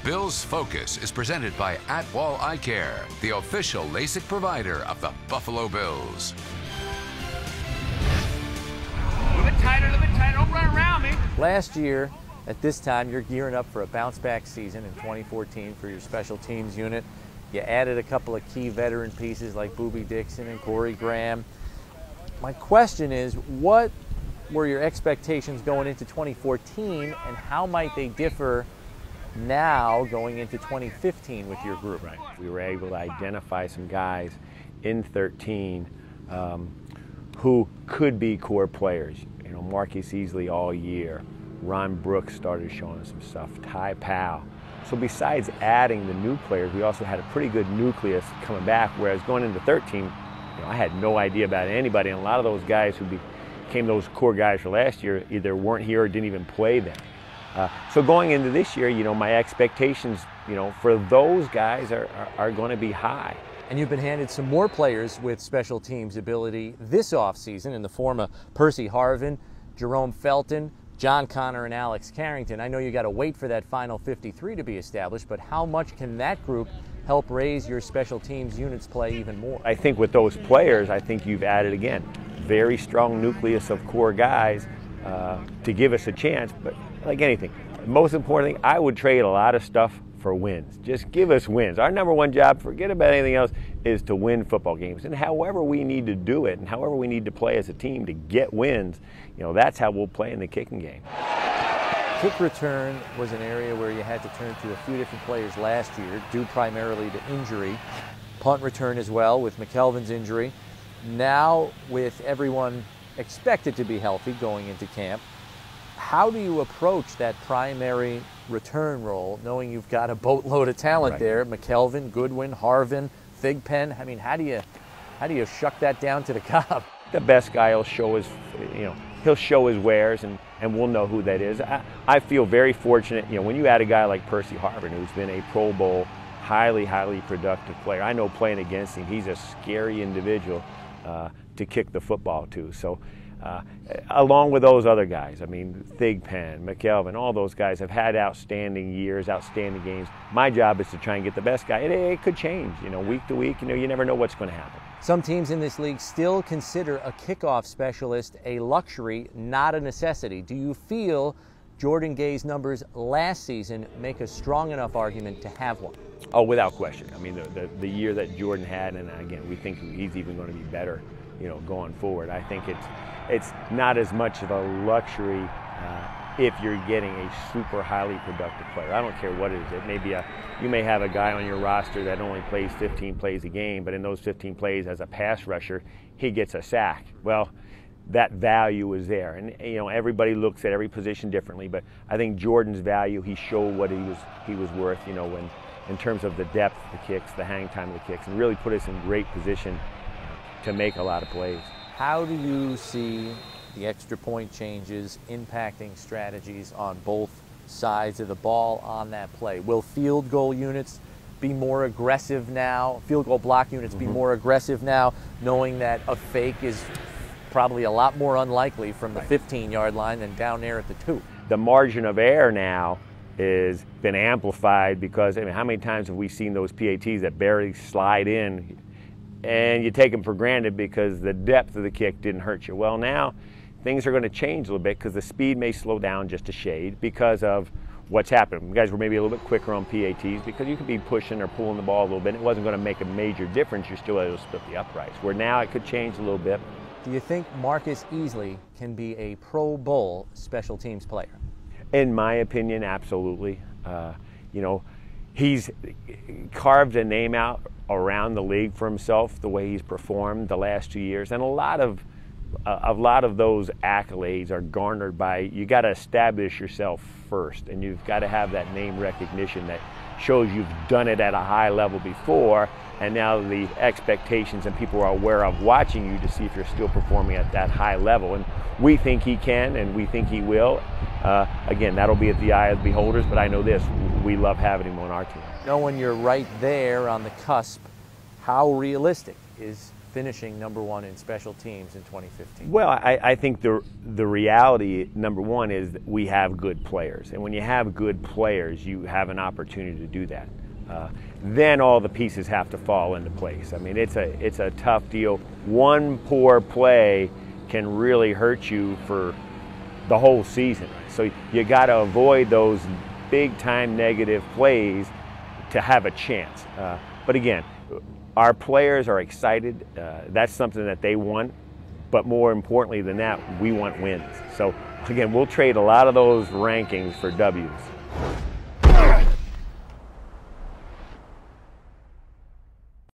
Bills Focus is presented by Atwall Eye Care, the official LASIK provider of the Buffalo Bills. A little bit tighter, don't run around me. Last year, at this time, you're gearing up for a bounce-back season in 2014 for your special teams unit. You added a couple of key veteran pieces like Boobie Dixon and Corey Graham. My question is, what were your expectations going into 2014, and how might they differ now going into 2015 with your group? Right. We were able to identify some guys in 13 who could be core players. You know, Marquise Easley all year. Ron Brooks started showing us some stuff. Ty Powell. So besides adding the new players, we also had a pretty good nucleus coming back, whereas going into 13, you know, I had no idea about anybody, and a lot of those guys who became those core guys for last year either weren't here or didn't even play then. So going into this year, you know, my expectations, you know, for those guys are going to be high. And you've been handed some more players with special teams ability this offseason in the form of Percy Harvin, Jerome Felton, John Connor, and Alex Carrington. I know you got to wait for that final 53 to be established, but how much can that group help raise your special teams units play even more? I think with those players, I think you've added, again, very strong nucleus of core guys to give us a chance. But like anything, most important thing, I would trade a lot of stuff for wins. Just give us wins. Our number one job, forget about anything else, is to win football games. And however we need to do it, and however we need to play as a team to get wins, you know, that's how we'll play in the kicking game. Kick return was an area where you had to turn to a few different players last year, due primarily to injury. Punt return as well with McKelvin's injury. Now, with everyone expected to be healthy going into camp, how do you approach that primary return role, knowing you've got a boatload of talent there? McKelvin, Goodwin, Harvin, Thigpen. I mean, how do you shuck that down to the cob? The best guy will show his, you know, he'll show his wares, and we'll know who that is. I feel very fortunate, you know, when you add a guy like Percy Harvin, who's been a Pro Bowl, highly productive player. I know playing against him, he's a scary individual to kick the football to. So, along with those other guys, I mean, Thigpen, McKelvin, all those guys have had outstanding years, outstanding games. My job is to try and get the best guy. It could change, you know, week to week. You know, you never know what's going to happen. Some teams in this league still consider a kickoff specialist a luxury, not a necessity. Do you feel Jordan Gay's numbers last season make a strong enough argument to have one? Oh, without question. I mean, the year that Jordan had, and again, we think he's even going to be better, you know, going forward. I think it's not as much of a luxury if you're getting a super highly productive player. I don't care what it is. It may be you may have a guy on your roster that only plays 15 plays a game, but in those 15 plays as a pass rusher, he gets a sack. Well, that value is there, and you know, everybody looks at every position differently. But I think Jordan's value, he showed what he was worth. You know, when in terms of the depth of the kicks, the hang time of the kicks, and really put us in great position to make a lot of plays. How do you see the extra point changes impacting strategies on both sides of the ball on that play? Will field goal units be more aggressive now, field goal block units be more aggressive now, knowing that a fake is probably a lot more unlikely from the 15-yard line than down there at the 2? The margin of error now has been amplified because, I mean, how many times have we seen those PATs that barely slide in and you take them for granted because the depth of the kick didn't hurt you? Well, now things are going to change a little bit because the speed may slow down just a shade because of what's happened. You guys were maybe a little bit quicker on PATs because you could be pushing or pulling the ball a little bit. It wasn't going to make a major difference. You're still able to split the uprights, where now it could change a little bit. Do you think Marcus Easley can be a Pro Bowl special teams player? In my opinion, absolutely. You know, he's carved a name out around the league for himself, the way he's performed the last 2 years, and a lot of those accolades are garnered by, you got to establish yourself first, and you've got to have that name recognition that shows you've done it at a high level before, and now the expectations and people are aware of watching you to see if you're still performing at that high level. And we think he can, and we think he will. Again, that'll be at the eye of the beholders, but I know this, we love having him on our team. Knowing you're right there on the cusp, how realistic is finishing #1 in special teams in 2015? Well, I think the reality, number one, is that we have good players. And when you have good players, you have an opportunity to do that. Then all the pieces have to fall into place. I mean, it's a tough deal. One poor play can really hurt you for the whole season. So you got to avoid those big-time negative plays to have a chance. But again, our players are excited. That's something that they want. But more importantly than that, we want wins. So again, we'll trade a lot of those rankings for W's.